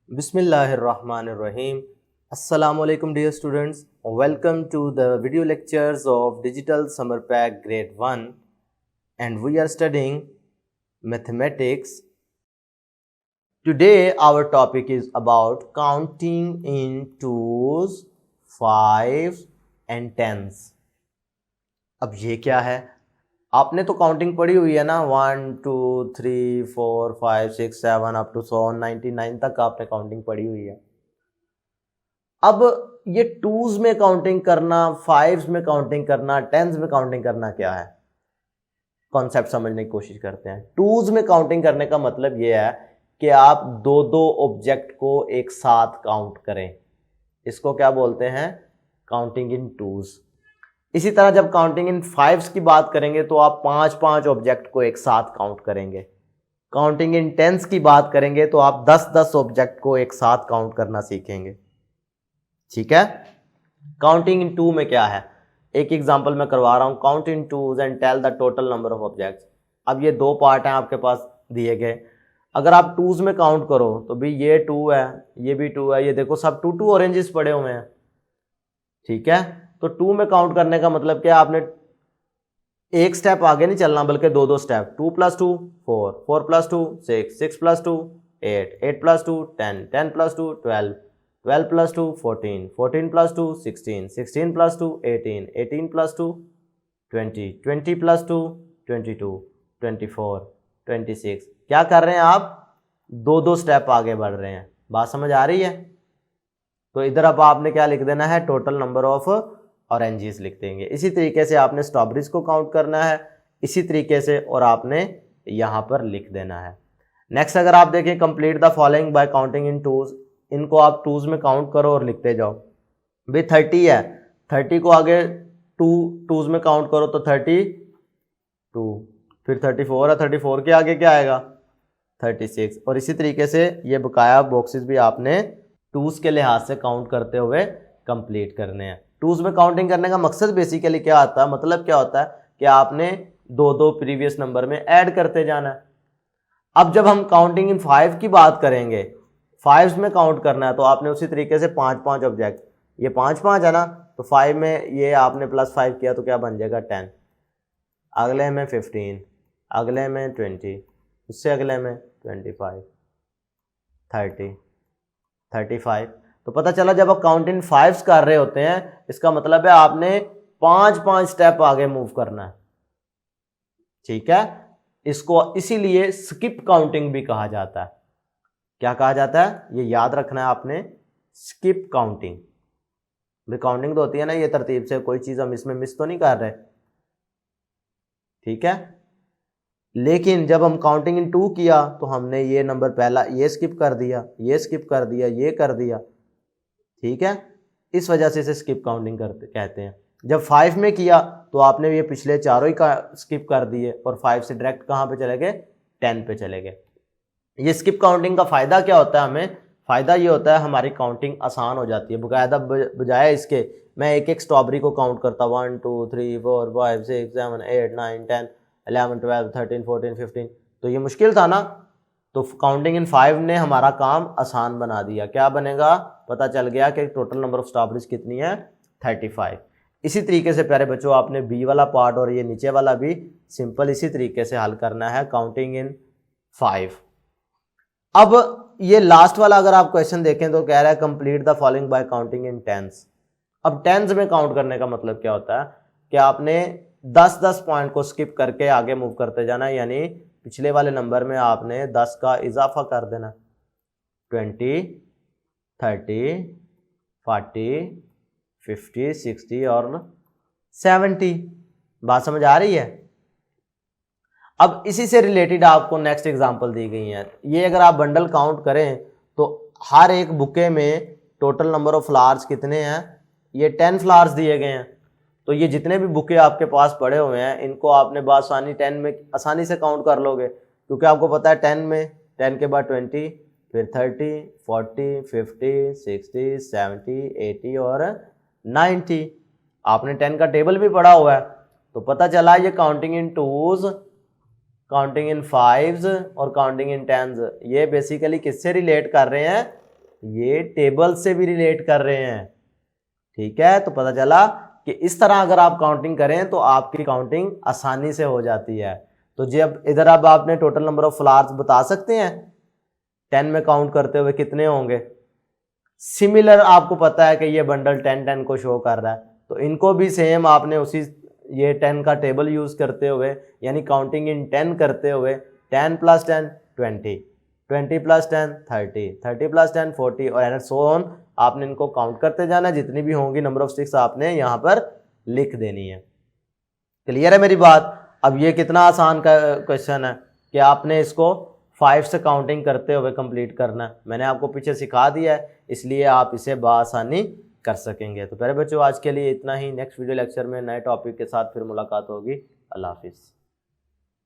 Bismillahirrahmanirrahim. Assalamu alaikum dear students. Welcome to the video lectures of Digital Summer Pack Grade 1 and we are studying mathematics. Today our topic is about counting in twos, fives and tens. अब ये क्या है? आपने तो counting पढ़ी हुई है ना, 1 2 3 4 5 6 7 अप टू 99 तक आपने काउंटिंग पढ़ी हुई है। अब ये टूज में काउंटिंग करना, फाइव्स में काउंटिंग करना, टेंस में काउंटिंग करना क्या है, कॉन्सेप्ट समझने की कोशिश करते हैं। टूज में काउंटिंग करने का मतलब ये है कि आप दो दो ऑब्जेक्ट को एक साथ काउंट करें, इसको क्या बोलते हैं, काउंटिंग इन टूज। इसी तरह जब काउंटिंग इन फाइव्स की बात करेंगे तो आप पांच पांच ऑब्जेक्ट को एक साथ काउंट करेंगे। काउंटिंग इन टेंस की बात करेंगे तो आप 10-10 ऑब्जेक्ट को एक साथ काउंट करना सीखेंगे। ठीक है। काउंटिंग इन टू में क्या है, एक एग्जांपल मैं करवा रहा हूं। Count in twos and tell the total number of objects. अब ये दो पार्ट हैं आपके पास दिए गए। अगर आप टूज में काउंट करो तो भी ये 2 है, ये भी 2 है, ये देखो सब 2 ऑरेंजेस पड़े हुए हैं। ठीक है। तो 2 में काउंट करने का मतलब क्या, आपने एक स्टेप आगे नहीं चलना बल्कि दो स्टेप। 2 + 2 4, 4 + 2 6, 6 + 2 8, 8 + 2 10, 10 + 2 12, 12 + 2 14, 14 + 2 16, 16 + 2 18, 18 + 2 20, 20 + 2 22, 24 26। क्या कर रहे हैं आप, दो स्टेप आगे बढ़ रहे हैं। बात समझ आ रही है? तो इधर अब आपने क्या लिख देना है, टोटल नंबर ऑफ ऑरेंजेस लिख देंगे। इसी तरीके से आपने स्ट्रॉबेरीज को काउंट करना है इसी तरीके से, और आपने यहां पर लिख देना है। नेक्स्ट अगर आप देखें, complete the following by counting in twos. इनको आप टूज में काउंट करो और लिखते जाओ। भाई 30 है, 30 को आगे टूज में काउंट करो तो 32, फिर 34 है, 34 के आगे क्या आएगा 36, और इसी तरीके से ये बकाया बॉक्सेस भी आपने टूज के लिहाज से काउंट करते हुए कंप्लीट करने हैं। टूज में काउंटिंग करने का मकसद बेसिकली क्या आता है, मतलब क्या होता है कि आपने दो प्रीवियस नंबर में ऐड करते जाना है। अब जब हम काउंटिंग इन फाइव की बात करेंगे, फाइव्स में काउंट करना है तो आपने उसी तरीके से 5-5 ऑब्जेक्ट, ये 5-5 है ना, तो 5 में ये आपने +5 किया तो क्या बन जाएगा 10, अगले में 15, अगले में 20, उससे अगले में 25, 30, 35। तो पता चला जब आप काउंट इन फाइव्स कर रहे होते हैं, इसका मतलब है आपने 5-5 स्टेप आगे मूव करना है। ठीक है। इसको इसीलिए स्किप काउंटिंग भी कहा जाता है। क्या कहा जाता है, ये याद रखना है आपने, स्किप काउंटिंग। काउंटिंग तो होती है ना ये तरतीब से, कोई चीज हम इसमें मिस तो नहीं कर रहे। ठीक है। लेकिन जब हम काउंटिंग इन 2 किया तो हमने ये नंबर पहला ये स्किप कर दिया, ये स्किप कर दिया, ये कर दिया। ठीक है। इस वजह से इसे स्किप काउंटिंग कहते हैं। जब 5 में किया तो आपने ये पिछले चारों ही स्किप कर दिए और 5 से डायरेक्ट कहां पे चले गए, 10 पे चले गए। ये स्किप काउंटिंग का फायदा क्या होता है हमें, फायदा ये होता है हमारी काउंटिंग आसान हो जाती है। बकायदा बजाय इसके मैं एक एक स्ट्रॉबेरी को काउंट करता 1 2 3 4 5 6 7 8 9 10 11 12 13 14 15, तो ये मुश्किल था ना। तो काउंटिंग इन 5 ने हमारा काम आसान बना दिया। क्या बनेगा, पता चल गया कि टोटल नंबर ऑफ स्ट्रॉबेरीज कितनी है, 35। इसी तरीके से प्यारे बच्चों आपने बी वाला पार्ट और ये नीचे वाला भी सिंपल इसी तरीके से हल करना है, काउंटिंग इन 5। अब ये लास्ट वाला अगर आप क्वेश्चन देखें तो कह रहा है complete the following by counting in tens. अब टेंस में काउंट करने का मतलब क्या होता है कि आपने 10-10 पॉइंट को स्किप करके आगे मूव करते जाना है, यानी पिछले वाले नंबर में आपने 10 का इजाफा कर देना, 20 30 40 50 60 और 70। बात समझ आ रही है? अब इसी से रिलेटेड आपको नेक्स्ट एग्जांपल दी गई है। ये अगर आप बंडल काउंट करें तो हर एक बुके में टोटल नंबर ऑफ फ्लावर्स कितने हैं, ये 10 फ्लावर्स दिए गए हैं। तो ये जितने भी बुके आपके पास पड़े हुए हैं इनको आपने बासानी 10 में आसानी से काउंट कर लोगे, क्योंकि आपको पता है 10 में 10 के बाद 20, फिर 30 40 50 60 70 80 और 90। आपने 10 का टेबल भी पढ़ा हुआ है, तो पता चला ये counting in twos, counting in fives और काउंटिंग इन टेंस ये बेसिकली किससे रिलेट कर रहे हैं, ये टेबल से भी रिलेट कर रहे हैं। ठीक है, तो पता चला कि इस तरह अगर आप काउंटिंग करें तो आपकी काउंटिंग आसानी से हो जाती है। तो जब इधर अब आपने टोटल नंबर ऑफ फ्लावर्स बता सकते हैं 10 में काउंट करते हुए कितने होंगे। सिमिलर आपको पता है कि ये बंडल 10 को शो कर रहा है, तो इनको भी सेम आपने उसी ये 10 का टेबल यूज करते हुए यानी काउंटिंग इन 10 करते हुए 10 + 10 20, 20 + 10 30, 30 + 10 40 और एंड सो ऑन। आपने इनको काउंट करते जाना, जितनी भी होंगी नंबर ऑफ स्टिक्स आपने यहाँ पर लिख देनी है। क्लियर है मेरी बात। अब ये कितना आसान का क्वेश्चन है कि आपने इसको 5 से काउंटिंग करते हुए कंप्लीट करना है। मैंने आपको पीछे सिखा दिया है, इसलिए आप इसे बआसानी कर सकेंगे। तो प्यारे बच्चों, आज के लिए इतना ही। नेक्स्ट वीडियो लेक्चर में नए टॉपिक के साथ फिर मुलाकात होगी। अल्लाह हाफिज़।